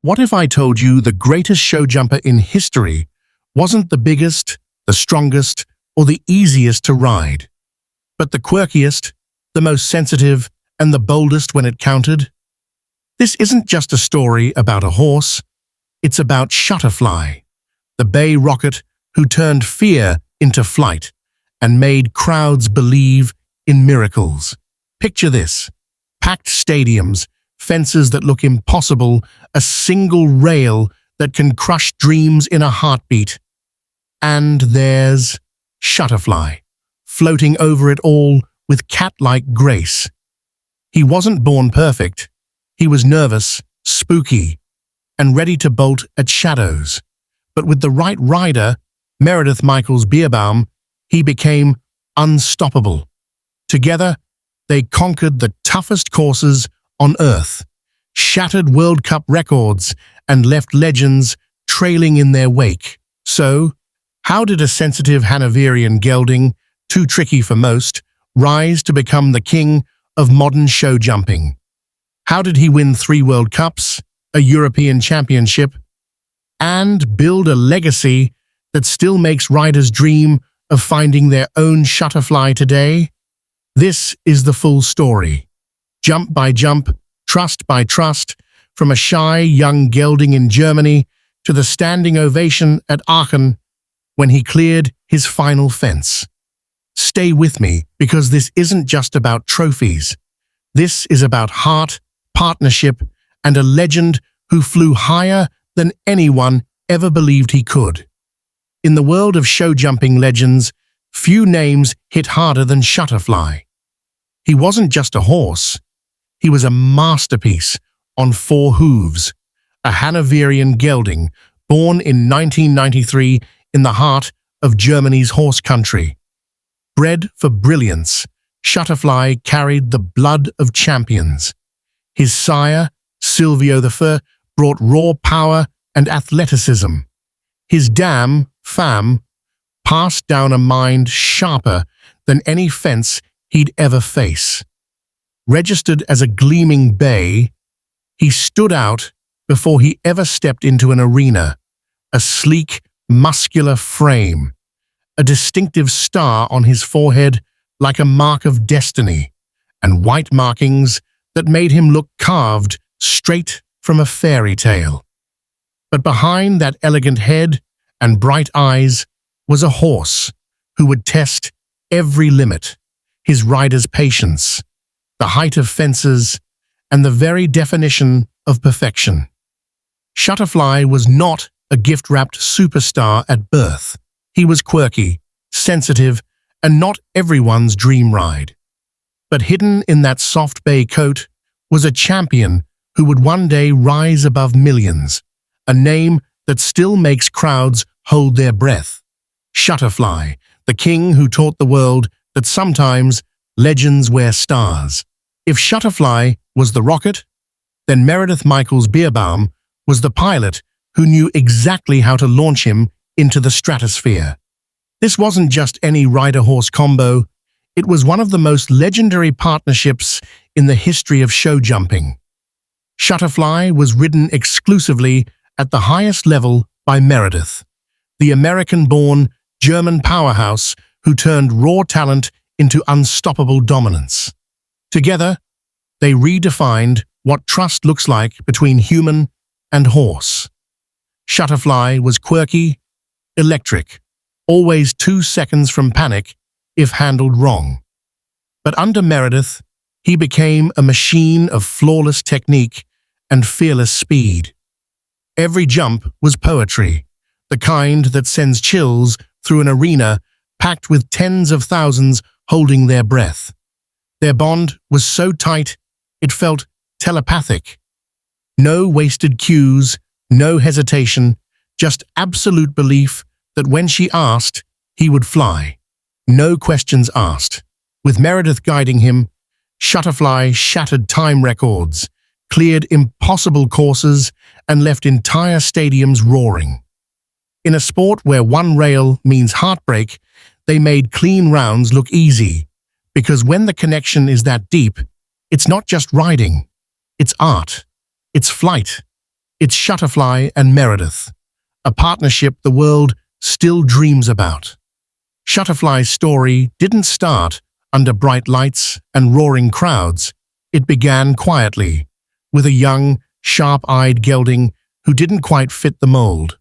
What if I told you the greatest show jumper in history wasn't the biggest, the strongest, or the easiest to ride, but the quirkiest, the most sensitive, and the boldest when it counted? This isn't just a story about a horse, it's about Shutterfly, the bay rocket who turned fear into flight and made crowds believe in miracles. Picture this: packed stadiums, fences that look impossible, a single rail that can crush dreams in a heartbeat. And there's Shutterfly, floating over it all with cat-like grace. He wasn't born perfect. He was nervous, spooky, and ready to bolt at shadows. But with the right rider, Meredith Michaels-Beerbaum, he became unstoppable. Together, they conquered the toughest courses on Earth, shattered World Cup records, and left legends trailing in their wake. So, how did a sensitive Hanoverian gelding, too tricky for most, rise to become the king of modern show jumping? How did he win 3 World Cups, a European Championship, and build a legacy that still makes riders dream of finding their own Shutterfly today? This is the full story. Jump by jump, trust by trust, from a shy young gelding in Germany to the standing ovation at Aachen when he cleared his final fence. Stay with me, because this isn't just about trophies. This is about heart, partnership, and a legend who flew higher than anyone ever believed he could. In the world of show jumping legends, few names hit harder than Shutterfly. He wasn't just a horse. He was a masterpiece on 4 hooves, a Hanoverian gelding born in 1993 in the heart of Germany's horse country. Bred for brilliance, Shutterfly carried the blood of champions. His sire, Silvio I, brought raw power and athleticism. His dam, Fam, passed down a mind sharper than any fence he'd ever face. Registered as a gleaming bay, he stood out before he ever stepped into an arena, a sleek, muscular frame, a distinctive star on his forehead like a mark of destiny, and white markings that made him look carved straight from a fairy tale. But behind that elegant head and bright eyes was a horse who would test every limit: his rider's patience, the height of fences, and the very definition of perfection. Shutterfly was not a gift-wrapped superstar at birth. He was quirky, sensitive, and not everyone's dream ride. But hidden in that soft bay coat was a champion who would one day rise above millions, a name that still makes crowds hold their breath. Shutterfly, the king who taught the world that sometimes legends wear stars. If Shutterfly was the rocket, then Meredith Michaels-Beerbaum was the pilot who knew exactly how to launch him into the stratosphere. This wasn't just any rider-horse combo, it was one of the most legendary partnerships in the history of show jumping. Shutterfly was ridden exclusively at the highest level by Meredith, the American-born German powerhouse who turned raw talent into unstoppable dominance. Together, they redefined what trust looks like between human and horse. Shutterfly was quirky, electric, always 2 seconds from panic if handled wrong. But under Meredith, he became a machine of flawless technique and fearless speed. Every jump was poetry, the kind that sends chills through an arena packed with tens of thousands holding their breath. Their bond was so tight, it felt telepathic. No wasted cues, no hesitation, just absolute belief that when she asked, he would fly. No questions asked. With Meredith guiding him, Shutterfly shattered time records, cleared impossible courses, and left entire stadiums roaring. In a sport where one rail means heartbreak, they made clean rounds look easy, because when the connection is that deep, it's not just riding, it's art, it's flight, It's Shutterfly and Meredith, a partnership the world still dreams about. Shutterfly's story didn't start under bright lights and roaring crowds. It began quietly, with a young, sharp-eyed gelding who didn't quite fit the mold.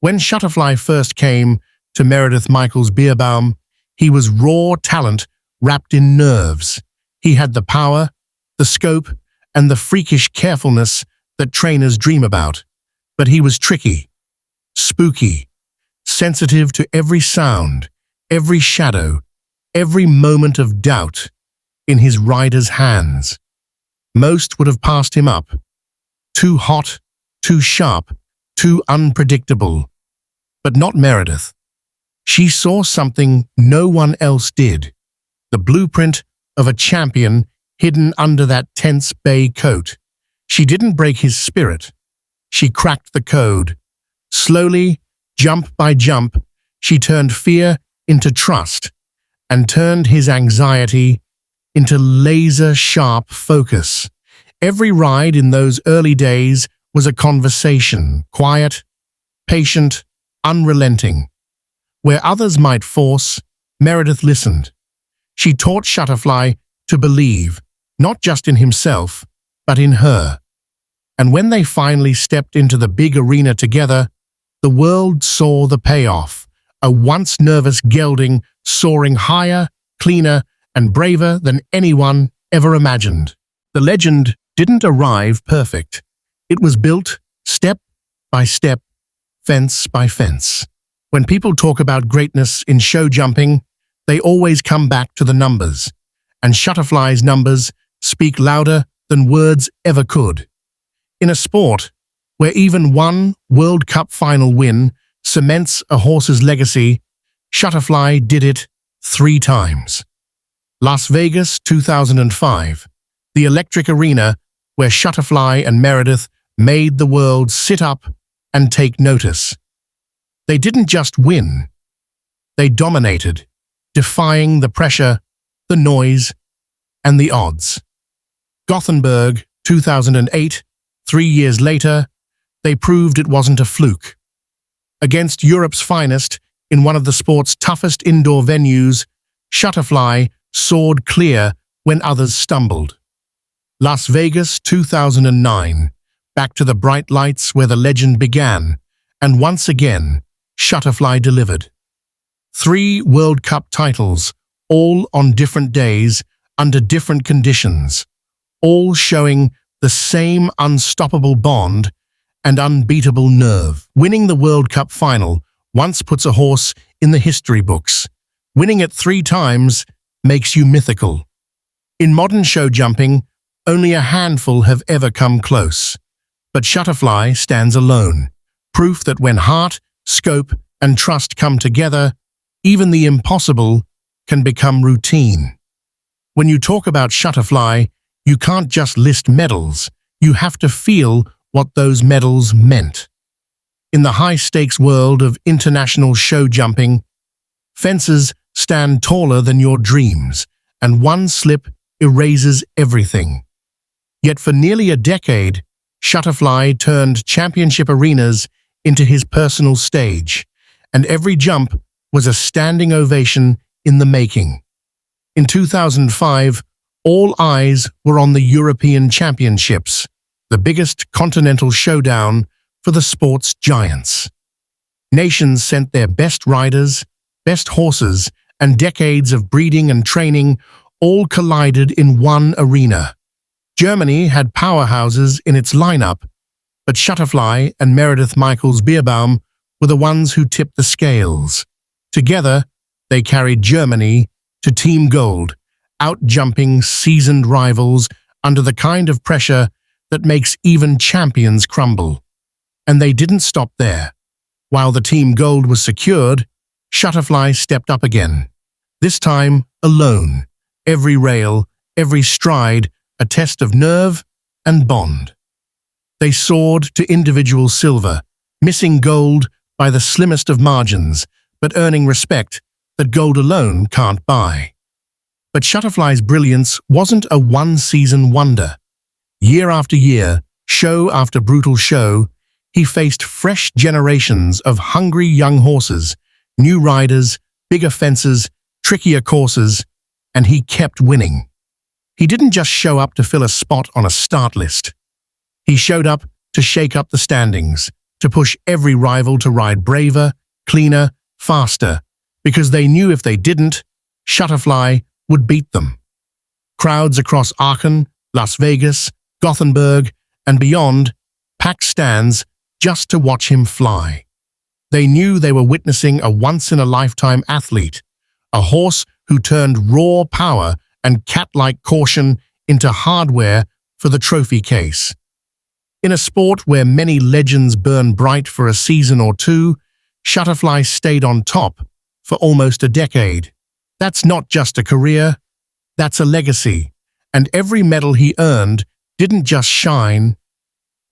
When Shutterfly first came to Meredith Michaels-Beerbaum, he was raw talent wrapped in nerves. He had the power, the scope, and the freakish carefulness that trainers dream about. But he was tricky, spooky, sensitive to every sound, every shadow, every moment of doubt in his rider's hands. Most would have passed him up. Too hot, too sharp, too unpredictable. But not Meredith. She saw something no one else did. The blueprint of a champion hidden under that tense bay coat. She didn't break his spirit. She cracked the code. Slowly, jump by jump, she turned fear into trust and turned his anxiety into laser-sharp focus. Every ride in those early days was a conversation, quiet, patient, unrelenting. Where others might force, Meredith listened. She taught Shutterfly to believe, not just in himself, but in her. And when they finally stepped into the big arena together, the world saw the payoff. A once nervous gelding soaring higher, cleaner, and braver than anyone ever imagined. The legend didn't arrive perfect. It was built step by step, fence by fence. When people talk about greatness in show jumping, they always come back to the numbers. And Shutterfly's numbers speak louder than words ever could. In a sport where even one World Cup final win cements a horse's legacy, Shutterfly did it 3 times. Las Vegas 2005, the electric arena where Shutterfly and Meredith made the world sit up and take notice. They didn't just win. They dominated, defying the pressure, the noise, and the odds. Gothenburg 2008, 3 years later, they proved it wasn't a fluke. Against Europe's finest, in one of the sport's toughest indoor venues, Shutterfly soared clear when others stumbled. Las Vegas 2009, back to the bright lights where the legend began, and once again, Shutterfly delivered. 3 World Cup titles, all on different days, under different conditions, all showing the same unstoppable bond and unbeatable nerve. Winning the World Cup final once puts a horse in the history books. Winning it 3 times makes you mythical. In modern show jumping, only a handful have ever come close. But Shutterfly stands alone, proof that when heart, scope, and trust come together, even the impossible can become routine. When you talk about Shutterfly, you can't just list medals, you have to feel what those medals meant. In the high-stakes world of international show jumping, fences stand taller than your dreams, and one slip erases everything. Yet for nearly a decade, Shutterfly turned championship arenas into his personal stage, and every jump was a standing ovation in the making. In 2005, all eyes were on the European Championships, the biggest continental showdown for the sport's giants. Nations sent their best riders, best horses, and decades of breeding and training all collided in one arena. Germany had powerhouses in its lineup, but Shutterfly and Meredith Michaels-Beerbaum were the ones who tipped the scales. Together, they carried Germany to Team Gold, out-jumping seasoned rivals under the kind of pressure that makes even champions crumble. And they didn't stop there. While the Team Gold was secured, Shutterfly stepped up again. This time, alone. Every rail, every stride, a test of nerve and bond. They soared to individual silver, missing gold by the slimmest of margins, but earning respect that gold alone can't buy. But Shutterfly's brilliance wasn't a one-season wonder. Year after year, Show after brutal show, he faced fresh generations of hungry young horses, new riders, bigger fences, trickier courses, and he kept winning. He didn't just show up to fill a spot on a start list. He showed up to shake up the standings, to push every rival to ride braver, cleaner, faster, because they knew if they didn't, Shutterfly would beat them. Crowds across Aachen, Las Vegas, Gothenburg, and beyond packed stands just to watch him fly. They knew they were witnessing a once-in-a-lifetime athlete, a horse who turned raw power and cat-like caution into hardware for the trophy case. In a sport where many legends burn bright for a season or two, Shutterfly stayed on top for almost a decade. That's not just a career, that's a legacy, and every medal he earned didn't just shine.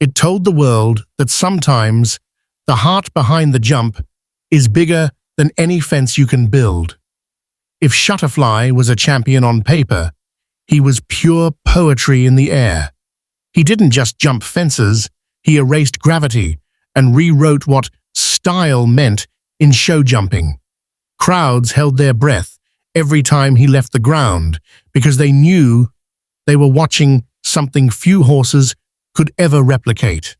It told the world that sometimes the heart behind the jump is bigger than any fence you can build. If Shutterfly was a champion on paper, he was pure poetry in the air. He didn't just jump fences, he erased gravity and rewrote what style meant in show jumping. Crowds held their breath every time he left the ground because they knew they were watching something few horses could ever replicate.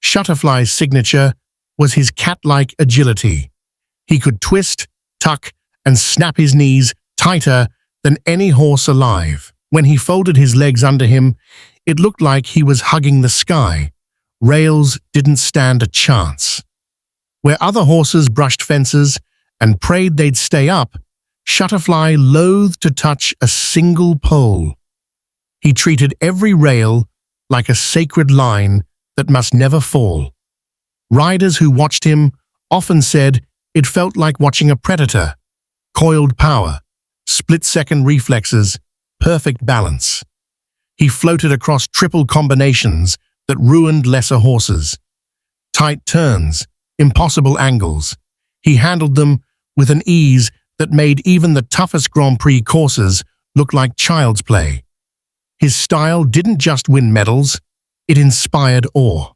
Shutterfly's signature was his cat-like agility. He could twist, tuck, and snap his knees tighter than any horse alive. When he folded his legs under him, it looked like he was hugging the sky. Rails didn't stand a chance. Where other horses brushed fences and prayed they'd stay up, Shutterfly loathed to touch a single pole. He treated every rail like a sacred line that must never fall. Riders who watched him often said it felt like watching a predator. Coiled power, split-second reflexes, perfect balance. He floated across triple combinations that ruined lesser horses. Tight turns, impossible angles. He handled them with an ease that made even the toughest Grand Prix courses look like child's play. His style didn't just win medals, it inspired awe.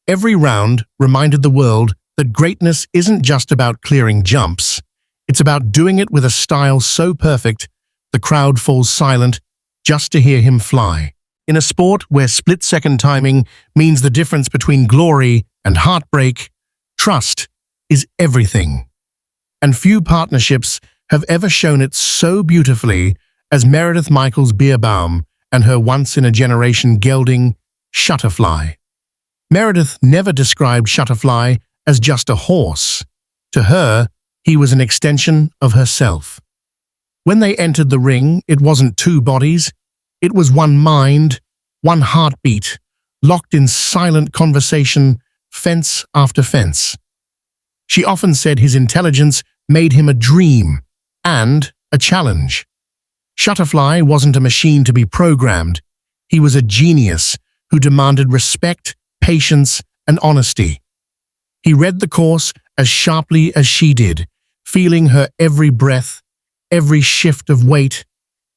Every round reminded the world that greatness isn't just about clearing jumps, it's about doing it with a style so perfect the crowd falls silent just to hear him fly. In a sport where split-second timing means the difference between glory and heartbreak, trust is everything. And few partnerships have ever shown it so beautifully as Meredith Michaels-Beerbaum and her once-in-a-generation gelding, Shutterfly. Meredith never described Shutterfly as just a horse. To her, he was an extension of herself. When they entered the ring, it wasn't two bodies, it was one mind, one heartbeat, locked in silent conversation, fence after fence. She often said his intelligence made him a dream and a challenge. Shutterfly wasn't a machine to be programmed. He was a genius who demanded respect, patience, and honesty. He read the course as sharply as she did, feeling her every breath, every shift of weight,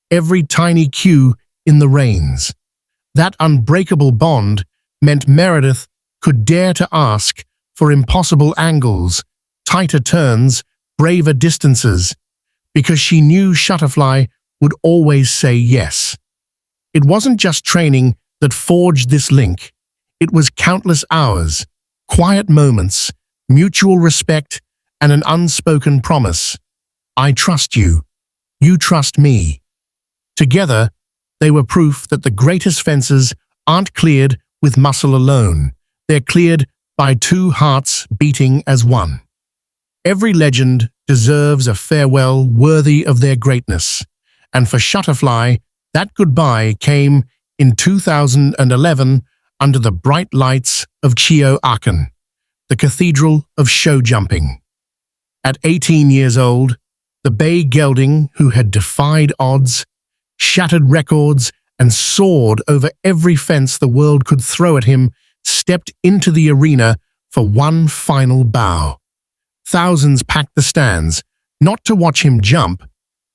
every tiny cue in the reins. That unbreakable bond meant Meredith could dare to ask for impossible angles, tighter turns, braver distances, because she knew Shutterfly would always say yes. It wasn't just training that forged this link. It was countless hours, quiet moments, mutual respect, and an unspoken promise. I trust you. You trust me. Together, they were proof that the greatest fences aren't cleared with muscle alone. They're cleared by two hearts beating as one. Every legend deserves a farewell worthy of their greatness. And for Shutterfly, that goodbye came in 2011 under the bright lights of Aachen, the cathedral of show jumping. At 18 years old, the bay gelding who had defied odds, shattered records, and soared over every fence the world could throw at him, stepped into the arena for one final bow. Thousands packed the stands, not to watch him jump,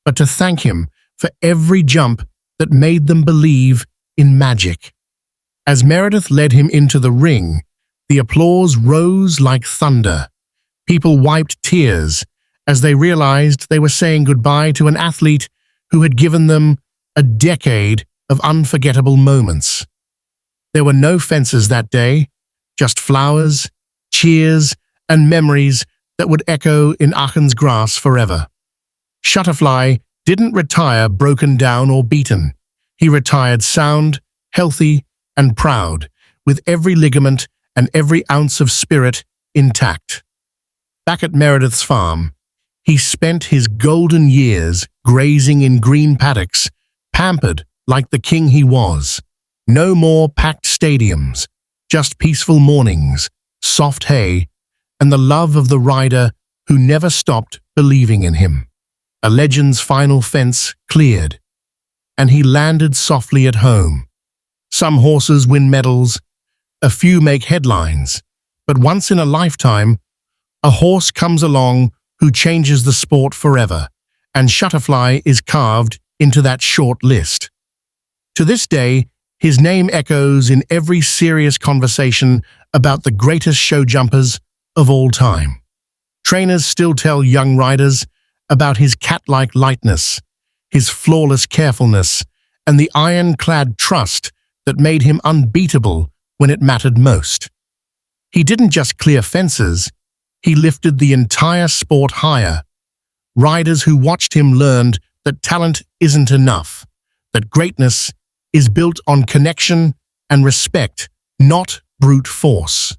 but to thank him for every jump that made them believe in magic. As Meredith led him into the ring, the applause rose like thunder. People wiped tears as they realized they were saying goodbye to an athlete who had given them a decade of unforgettable moments. There were no fences that day, just flowers, cheers, and memories that would echo in Aachen's grass forever. Shutterfly didn't retire broken down or beaten. He retired sound, healthy, and proud, with every ligament and every ounce of spirit intact. Back at Meredith's farm, he spent his golden years grazing in green paddocks, pampered like the king he was. No more packed stadiums, just peaceful mornings, soft hay, and the love of the rider who never stopped believing in him. A legend's final fence cleared, and he landed softly at home. Some horses win medals, a few make headlines, but once in a lifetime, a horse comes along who changes the sport forever, and Shutterfly is carved into that short list. To this day, his name echoes in every serious conversation about the greatest show jumpers of all time. Trainers still tell young riders about his cat-like lightness, his flawless carefulness, and the ironclad trust that made him unbeatable when it mattered most. He didn't just clear fences, he lifted the entire sport higher. Riders who watched him learned that talent isn't enough, that greatness is built on connection and respect, not brute force.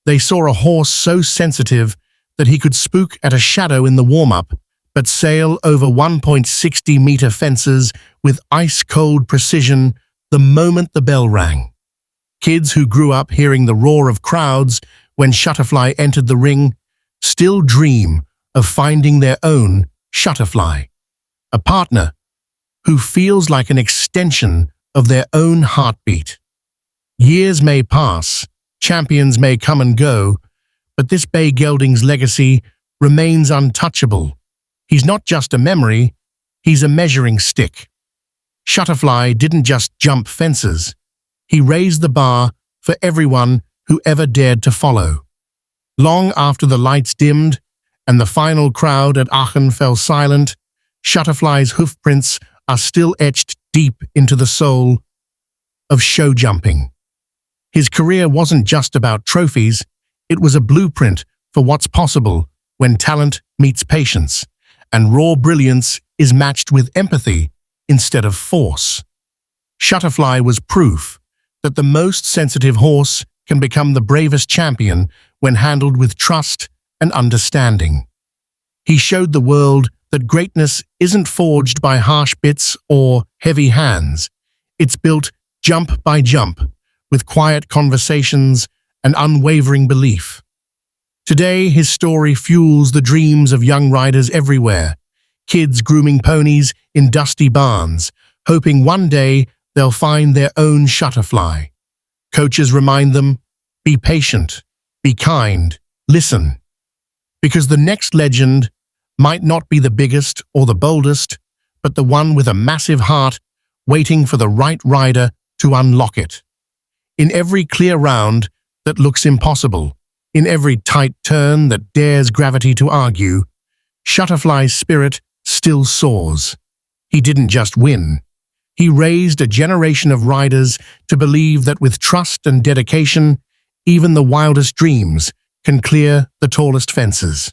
They saw a horse so sensitive that he could spook at a shadow in the warm-up, but sail over 1.60-meter fences with ice-cold precision the moment the bell rang. Kids who grew up hearing the roar of crowds when Shutterfly entered the ring still dream of finding their own Shutterfly, a partner who feels like an extension of their own heartbeat. Years may pass, champions may come and go, but this bay gelding's legacy remains untouchable. He's not just a memory, he's a measuring stick. Shutterfly didn't just jump fences, he raised the bar for everyone who ever dared to follow. Long after the lights dimmed and the final crowd at Aachen fell silent, Shutterfly's hoofprints are still etched deep into the soul of show jumping. His career wasn't just about trophies, it was a blueprint for what's possible when talent meets patience, and raw brilliance is matched with empathy instead of force. Shutterfly was proof that the most sensitive horse can become the bravest champion when handled with trust and understanding. He showed the world that greatness isn't forged by harsh bits or heavy hands. It's built jump by jump, with quiet conversations and unwavering belief. Today, his story fuels the dreams of young riders everywhere, kids grooming ponies in dusty barns, hoping one day they'll find their own Shutterfly. Coaches remind them, be patient, be kind, listen. Because the next legend might not be the biggest or the boldest, but the one with a massive heart waiting for the right rider to unlock it. In every clear round that looks impossible, in every tight turn that dares gravity to argue, Shutterfly's spirit still soars. He didn't just win. He raised a generation of riders to believe that with trust and dedication, even the wildest dreams can clear the tallest fences.